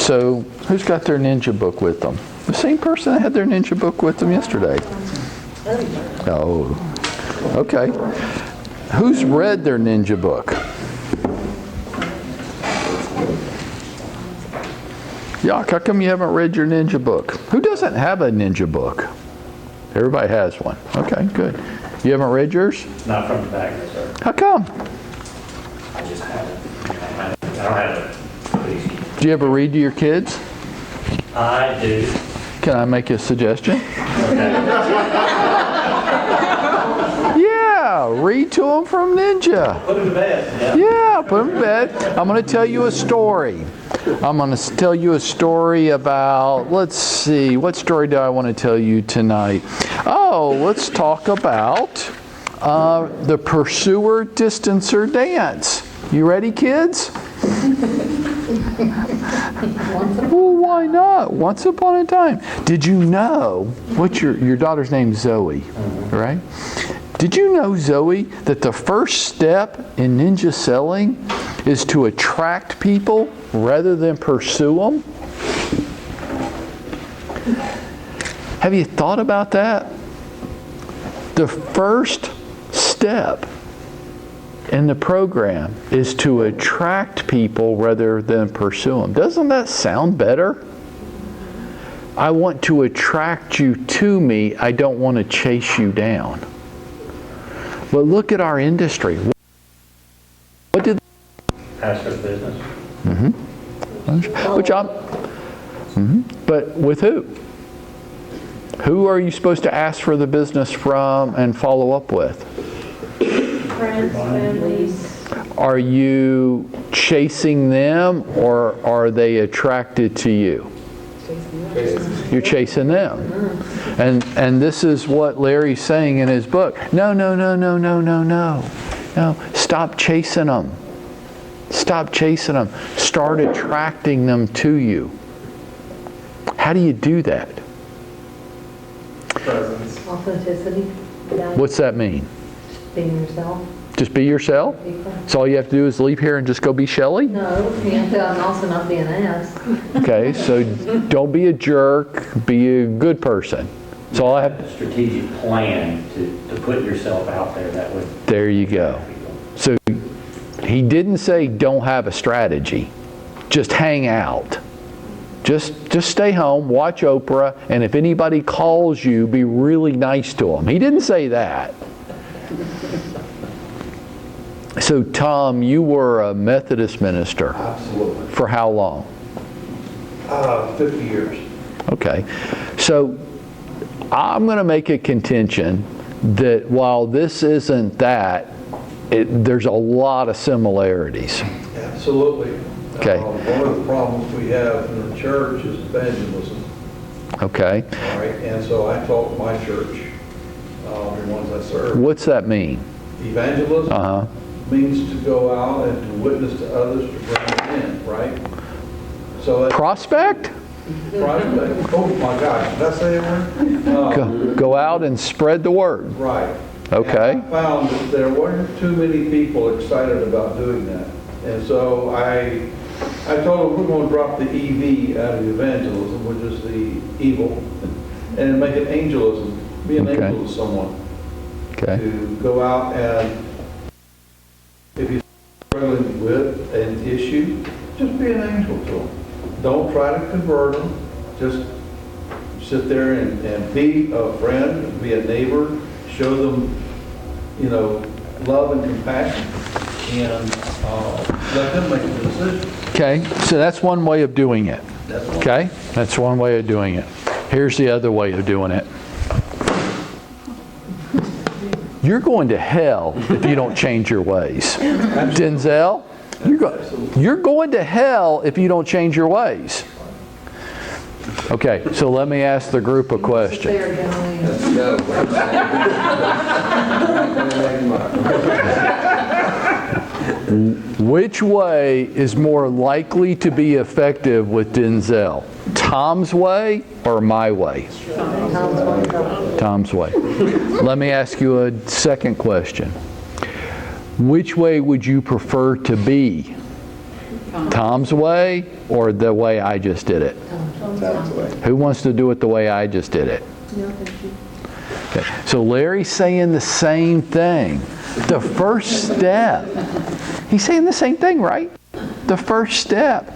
So, who's got their ninja book with them? The same person that had their ninja book with them yesterday. Oh, okay. Who's read their ninja book? Yuck, how come you haven't read your ninja book? Who doesn't have a ninja book? Everybody has one. Okay, good. You haven't read yours? Not from the back, sir. How come? I just haven't. I don't have it. Do you ever read to your kids? I do. Can I make a suggestion? Okay. Yeah, read to them from Ninja. Put them to bed. Yeah, put them to bed. I'm going to tell you a story. I'm going to tell you a story about, let's see, what story do I want to tell you tonight? Oh, let's talk about the pursuer-distancer dance. You ready, kids? Well, why not? Once upon a time. Did you know, what's your daughter's name is Zoe, right? Did you know, Zoe, that the first step in ninja selling is to attract people rather than pursue them? Have you thought about that? The first step in the program is to attract people rather than pursue them. Doesn't that sound better? I want to attract you to me. I don't want to chase you down. But look at our industry. What did Ask for business. Which I'm. But with who? Who are you supposed to ask for the business from and follow up with? Friends, families. Are you chasing them or are they attracted to you? You're chasing them. And this is what Larry's saying in his book. No. Stop chasing them. Stop chasing them. Start attracting them to you. How do you do that? Presence. Authenticity. What's that mean? Being yourself. Just be yourself? So all you have to do is leave here and just go be Shelley? No, and also not being asked. Okay, so don't be a jerk, be a good person. So I have a strategic plan to put yourself out there that would. There you go. So he didn't say don't have a strategy. Just hang out. Just stay home, watch Oprah, and if anybody calls you, be really nice to them. He didn't say that. So Tom, you were a Methodist minister. Absolutely. For how long? 50 years. Okay. So I'm going to make a contention that while this isn't that, there's a lot of similarities. Absolutely. Okay. One of the problems we have in the church is evangelism. Okay. All right. And so I taught my church, the ones I serve. What's that mean? Evangelism means to go out and to witness to others, to bring them in, right? So that's Prospect? prospect. Oh my gosh, did I say it? Go out and spread the word. Right. Okay. And I found that there weren't too many people excited about doing that. And so I told them we're going to drop the EV out of evangelism, which is the evil, and make it angelism. Be an angel to someone. Okay. To go out and, if you're struggling with an issue, just be an angel to them. Don't try to convert them. Just sit there and be a friend, be a neighbor, show them, love and compassion, and let them make a decision. Okay, so that's one way of doing it. Okay, that's one way of doing it. Here's the other way of doing it. You're going to hell if you don't change your ways. Denzel, you're going to hell if you don't change your ways. Okay, so let me ask the group a question. Which way is more likely to be effective with Denzel? Tom's way or my way? Tom's way. Let me ask you a second question. Which way would you prefer to be? Tom's way or the way I just did it? Tom's way. Who wants to do it the way I just did it? No, thank you. Okay. So Larry's saying the same thing. The first step, he's saying the same thing, right? The first step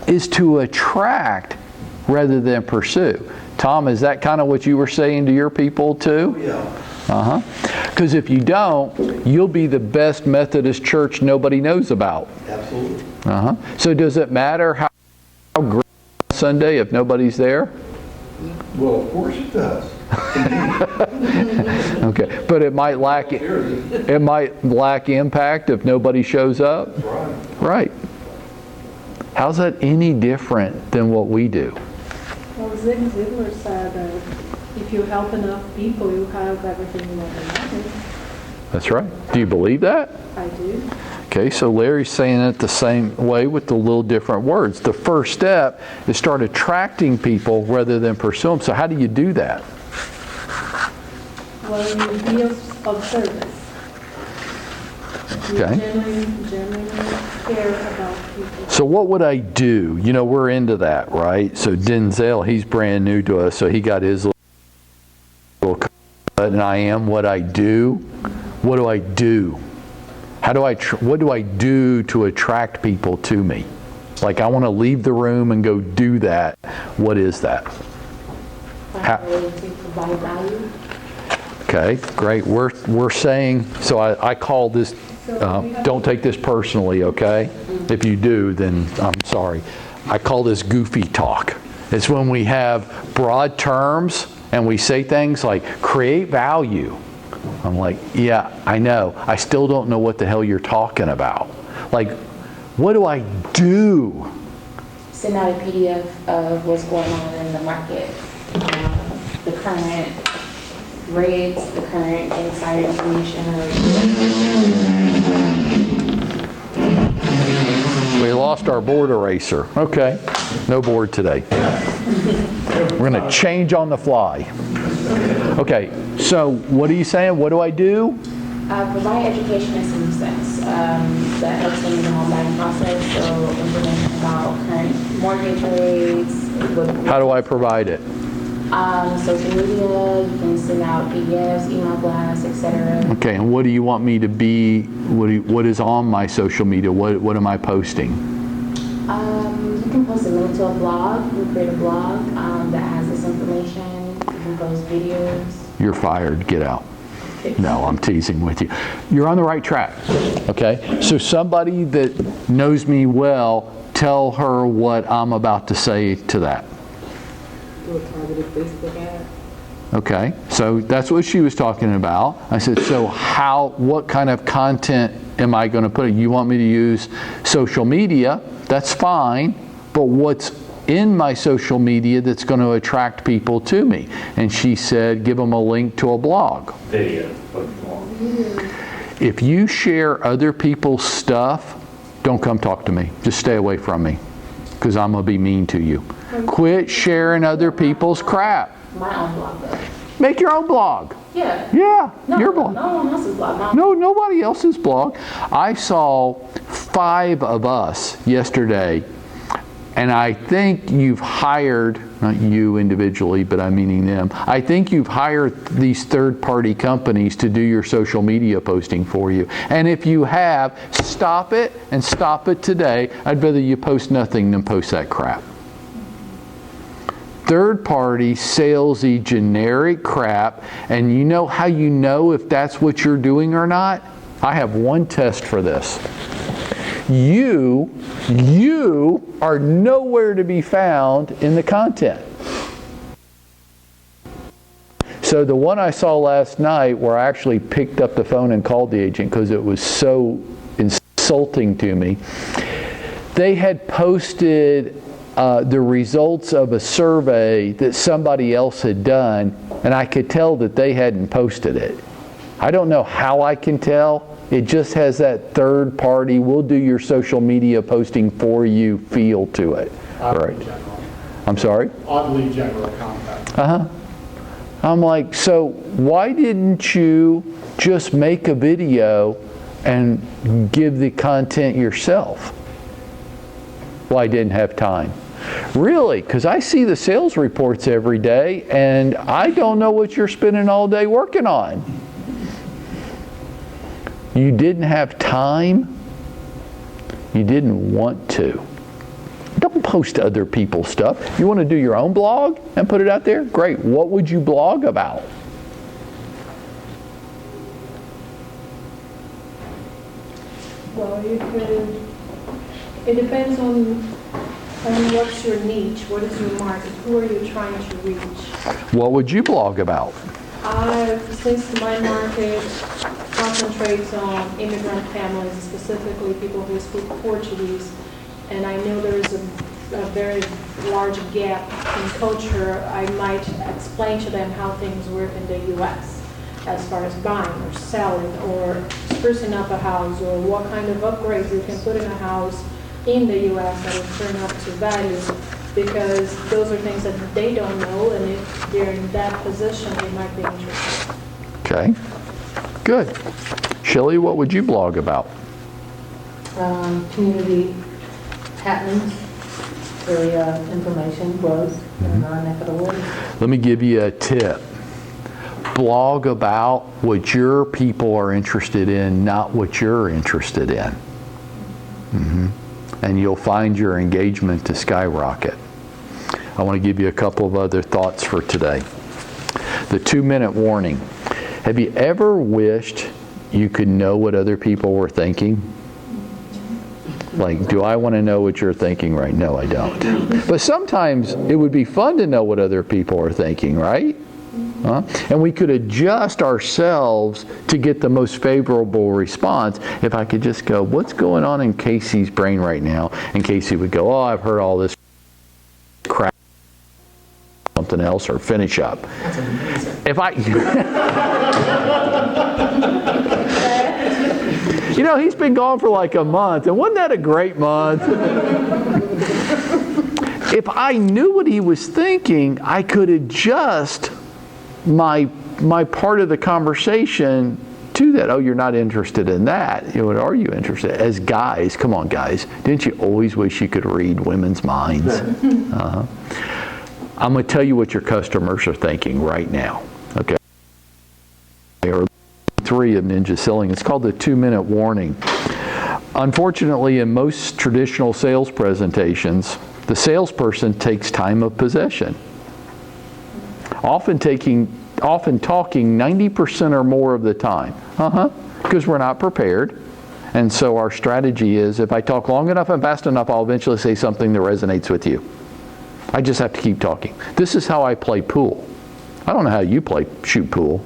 is to attract rather than pursue. Tom, is that kind of what you were saying to your people too? Yeah. Because if you don't, you'll be the best Methodist church nobody knows about. Absolutely. So does it matter how great Sunday if nobody's there? Well, of course it does. Okay, but it might lack impact if nobody shows up. Right. Right. How's that any different than what we do? Well, Zig Ziglar said that if you help enough people, you have everything you ever wanted. That's right. Do you believe that? I do. Okay, so Larry's saying it the same way with the little different words. The first step is start attracting people rather than pursue them. So how do you do that? Well, you be of service. You Okay. genuinely care about people. So what would I do? You know, we're into that, right? So Denzel, he's brand new to us, so he got his little cut, and I am what I do. What do I do? How do what do I do to attract people to me? Like I want to leave the room and go do that. What is that? Find a way to provide value. Okay, great. We're saying, so I call this, don't take this personally, okay? If you do, then I'm sorry. I call this goofy talk. It's when we have broad terms and we say things like create value. I'm like, yeah, I know. I still don't know what the hell you're talking about. Like, what do I do? Send out a PDF of what's going on in the market, the current rates, the current insider information. We lost our board eraser. Okay, no board today. We're going to change on the fly. Okay, so what are you saying? What do I do? Provide education in some sense that helps them in the home buying process. So information about current mortgage rates. How do I provide it? Social media, you can send out PDFs, email blasts, etc. Okay, and what do you want me to be? What is on my social media? What am I posting? You can post a link to a blog. You create a blog that has this information. You can post videos. You're fired. Get out. No, I'm teasing with you. You're on the right track. Okay? So somebody that knows me well, tell her what I'm about to say to that. Do a targeted Facebook ad. Okay? So that's what she was talking about. I said, so what kind of content am I going to put in? You want me to use social media? That's fine. But what's in my social media that's going to attract people to me? And she said, give them a link to a blog. Video. If you share other people's stuff, don't come talk to me. Just stay away from me, because I'm going to be mean to you. Quit sharing other people's crap. My own blog, though. Make your own blog. Yeah. Yeah, No, your blog. no one else's blog. No, nobody else's blog. I saw 5 of us yesterday, and I think you've hired, not you individually, but I'm meaning them, I think you've hired these third-party companies to do your social media posting for you. And if you have, stop it, and stop it today. I'd rather you post nothing than post that crap. Third-party, salesy, generic crap, and you know how you know if that's what you're doing or not? I have one test for this. You are nowhere to be found in the content. So the one I saw last night where I actually picked up the phone and called the agent because it was so insulting to me, they had posted the results of a survey that somebody else had done, and I could tell that they hadn't posted it. I don't know how I can tell. It just has that third party, we'll do your social media posting for you feel to it. Right. General. I'm sorry? Oddly general contact. I'm like, so why didn't you just make a video and give the content yourself? Well, I didn't have time. Really? Because I see the sales reports every day, and I don't know what you're spending all day working on. You didn't have time. You didn't want to. Don't post other people's stuff. You want to do your own blog and put it out there? Great. What would you blog about? Well, you could, it depends on what's your niche, what is your market, who are you trying to reach? What would you blog about? Since my market concentrates on immigrant families, specifically people who speak Portuguese, and I know there is a very large gap in culture, I might explain to them how things work in the U.S. as far as buying or selling or sprucing up a house, or what kind of upgrades you can put in a house in the U.S. that will turn up to value, because those are things that they don't know, and if they're in that position, they might be interested. Okay. Good. Shelley, what would you blog about? Community happenings, the information was in our neck of the woods. Let me give you a tip. Blog about what your people are interested in, not what you're interested in. And you'll find your engagement to skyrocket. I want to give you a couple of other thoughts for today. The 2-minute warning. Have you ever wished you could know what other people were thinking? Like, do I want to know what you're thinking right now? No, I don't. But sometimes it would be fun to know what other people are thinking, right? And we could adjust ourselves to get the most favorable response. If I could just go, what's going on in Casey's brain right now? And Casey would go, oh, I've heard all this crap, something else, or finish up. That's amazing. If I, you know, he's been gone for like a month, and wasn't that a great month? If I knew what he was thinking, I could adjust my part of the conversation to that. Oh, you're not interested in that. You know, what are you interested in? As guys, come on guys, didn't you always wish you could read women's minds? I'm going to tell you what your customers are thinking right now. Okay. Or 3 of Ninja Selling. It's called the 2-minute warning. Unfortunately, in most traditional sales presentations, the salesperson takes time of possession. Often talking 90% or more of the time. Because we're not prepared. And so our strategy is, if I talk long enough and fast enough, I'll eventually say something that resonates with you. I just have to keep talking. This is how I play pool. I don't know how you shoot pool.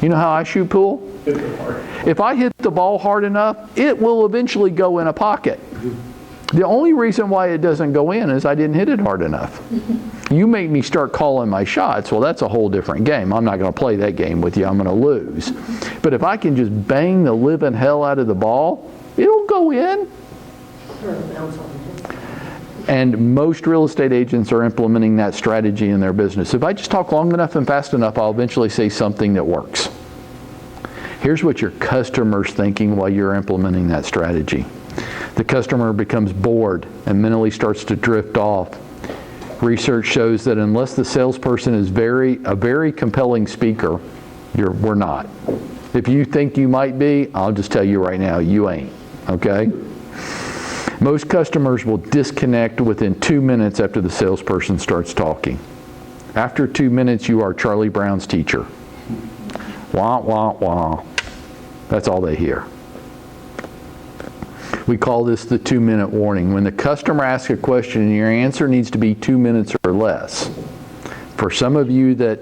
You know how I shoot pool? If I hit the ball hard enough, it will eventually go in a pocket. The only reason why it doesn't go in is I didn't hit it hard enough. You make me start calling my shots, well, that's a whole different game. I'm not going to play that game with you. I'm going to lose. But if I can just bang the living hell out of the ball, it'll go in. And most real estate agents are implementing that strategy in their business. If I just talk long enough and fast enough, I'll eventually say something that works. Here's what your customer's thinking while you're implementing that strategy. The customer becomes bored and mentally starts to drift off. Research shows that unless the salesperson is a very compelling speaker, we're not. If you think you might be, I'll just tell you right now, you ain't. Okay? Most customers will disconnect within 2 minutes after the salesperson starts talking. After 2 minutes, you are Charlie Brown's teacher. Wah, wah, wah. That's all they hear. We call this the 2-minute warning. When the customer asks a question, your answer needs to be 2 minutes or less. For some of you that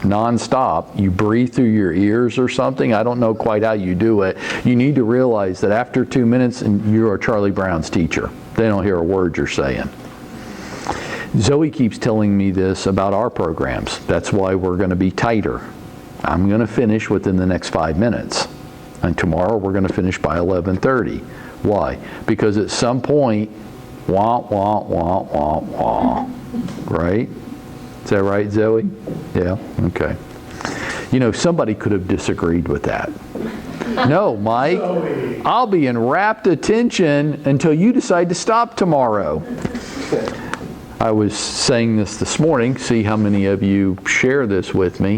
nonstop, you breathe through your ears or something, I don't know quite how you do it, you need to realize that after 2 minutes, you are Charlie Brown's teacher. They don't hear a word you're saying. Zoe keeps telling me this about our programs. That's why we're going to be tighter. I'm going to finish within the next 5 minutes. And tomorrow we're going to finish by 11:30. Why? Because at some point, wah, wah, wah, wah, wah. Right? Is that right, Zoe? Yeah? Okay. You know, somebody could have disagreed with that. No, Mike. I'll be in rapt attention until you decide to stop tomorrow. I was saying this morning, see how many of you share this with me.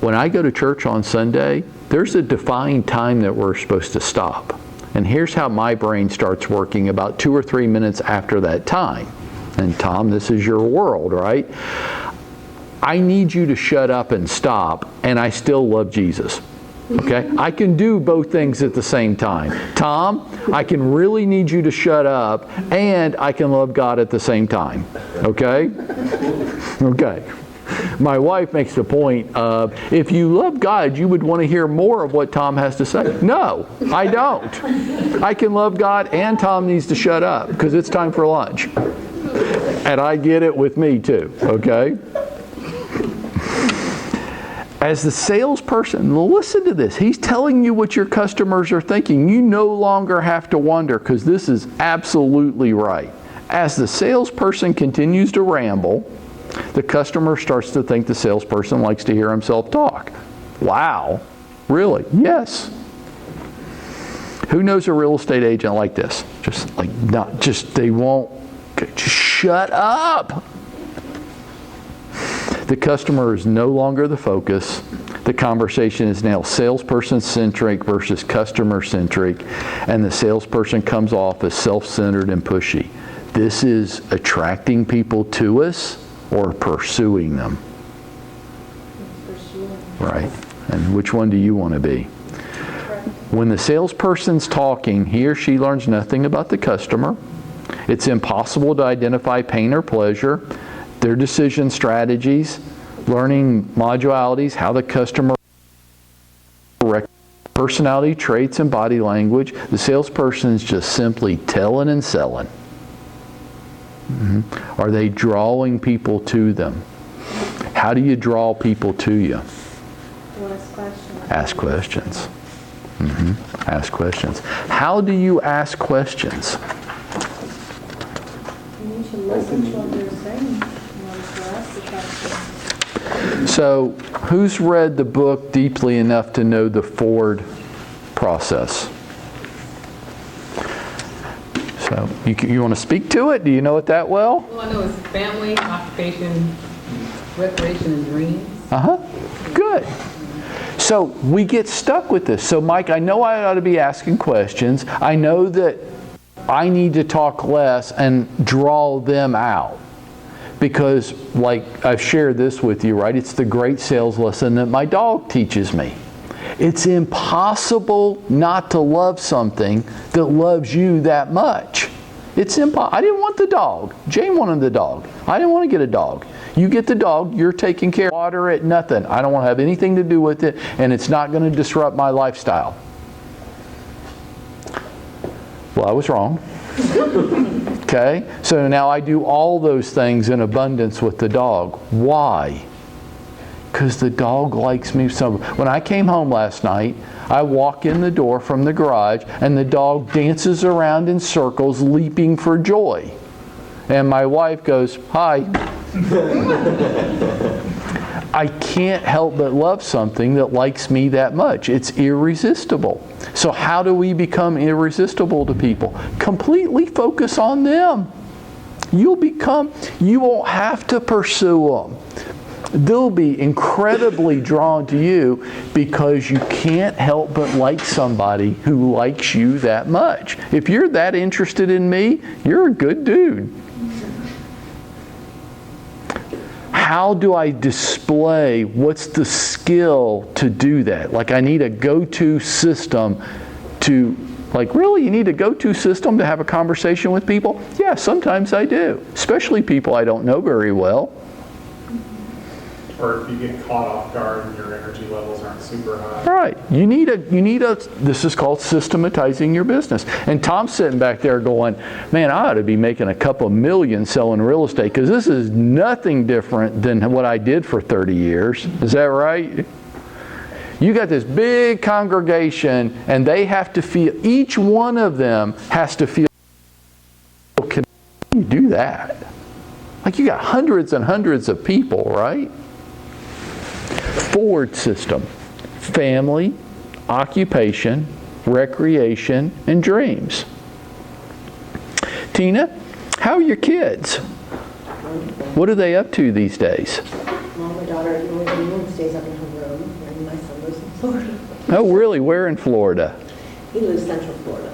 When I go to church on Sunday, there's a defined time that we're supposed to stop. And here's how my brain starts working about 2 or 3 minutes after that time. And Tom, this is your world, right? I need you to shut up and stop, and I still love Jesus. Okay? I can do both things at the same time. Tom, I can really need you to shut up, and I can love God at the same time. Okay? Okay. My wife makes the point of, if you love God, you would want to hear more of what Tom has to say. No, I don't. I can love God, and Tom needs to shut up, because it's time for lunch. And I get it with me too. Okay? As the salesperson, listen to this. He's telling you what your customers are thinking. You no longer have to wonder, because this is absolutely right. As the salesperson continues to ramble, the customer starts to think the salesperson likes to hear himself talk. Wow. Really? Yes. Who knows a real estate agent like this? They won't, just shut up. The customer is no longer the focus. The conversation is now salesperson-centric versus customer-centric, and the salesperson comes off as self-centered and pushy. This is attracting people to us or pursuing them. Right. And which one do you want to be? When the salesperson's talking, he or she learns nothing about the customer. It's impossible to identify pain or pleasure, their decision strategies, learning modalities, how the customer personality traits and body language. The salesperson is just simply telling and selling. Mm-hmm. Are they drawing people to them? How do you draw people to you? Ask questions. Ask questions. Mm-hmm. Ask questions. How do you ask questions? You need to listen to what they're saying in order to ask the question. So, who's read the book deeply enough to know the Ford process? So, you want to speak to it? Do you know it that well? Well, I know it's family, occupation, recreation, and dreams. Good. So, we get stuck with this. So, Mike, I know I ought to be asking questions. I know that I need to talk less and draw them out. Because, like I've shared this with you, right? It's the great sales lesson that my dog teaches me. It's impossible not to love something that loves you that much. It's impossible. I didn't want the dog. Jane wanted the dog. I didn't want to get a dog. You get the dog, you're taking care of it. Water it, nothing. I don't want to have anything to do with it, and it's not going to disrupt my lifestyle. Well, I was wrong. Okay? So now I do all those things in abundance with the dog. Why? Because the dog likes me so. When I came home last night, I walk in the door from the garage, and the dog dances around in circles, leaping for joy. And my wife goes, "Hi." I can't help but love something that likes me that much. It's irresistible. So how do we become irresistible to people? Completely focus on them. You won't have to pursue them. They'll be incredibly drawn to you because you can't help but like somebody who likes you that much. If you're that interested in me, you're a good dude. How do I display, what's the skill to do that? Like I need a go-to system to, really, you need a go-to system to have a conversation with people? Yeah, sometimes I do. Especially people I don't know very well. Or if you get caught off guard and your energy levels aren't super high. Right. You need a, this is called systematizing your business. And Tom's sitting back there going, man, I ought to be making a couple million selling real estate because this is nothing different than what I did for 30 years. Is that right? You got this big congregation and they have to feel, each one of them has to feel, can you do that? Like you got hundreds and hundreds of people, right? Ford system. Family, occupation, recreation, and dreams. Tina, how are your kids? What are they up to these days? Well, my daughter in England stays up in her room, and my son lives in Florida. Oh, really? Where in Florida? He lives Central Florida,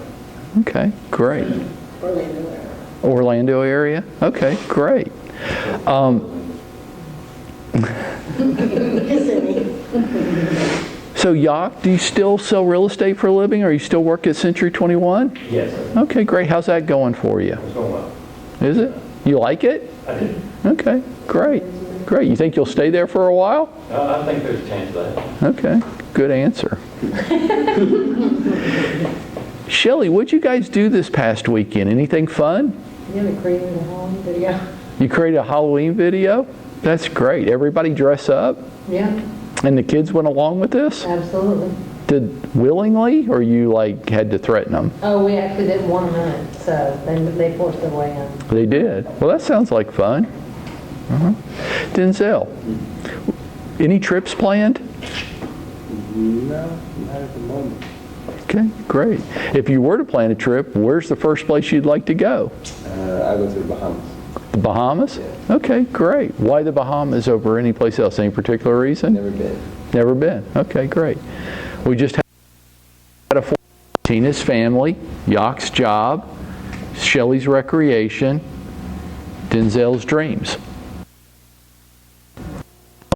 Okay, great. Orlando area. Orlando area? Okay, great. So, Yak, do you still sell real estate for a living, or you still work at Century 21? Yes, sir. Okay, great. How's that going for you? It's going well. Is it? You like it? I do. Okay, great. Great. You think you'll stay there for a while? I think there's a chance of that. Okay, good answer. Shelley, what'd you guys do this past weekend? Anything fun? Yeah, we created a home video. You created a Halloween video? That's great. Everybody dress up? Yeah, And the kids went along with this? absolutely. Did willingly, or you like had to threaten them? Oh, we actually didn't want them in it, so they forced their way in. They did. Well, that sounds like fun. Denzel, any trips planned? No, not at the moment. Okay, great. If you were to plan a trip, where's the first place you'd like to go? I go to the Bahamas. The Bahamas? Yeah. Okay, great. Why the Bahamas over any place else? Any particular reason? Never been. Never been. Okay, great. We just had a Tina's family, Yak's job, Shelley's recreation, Denzel's dreams.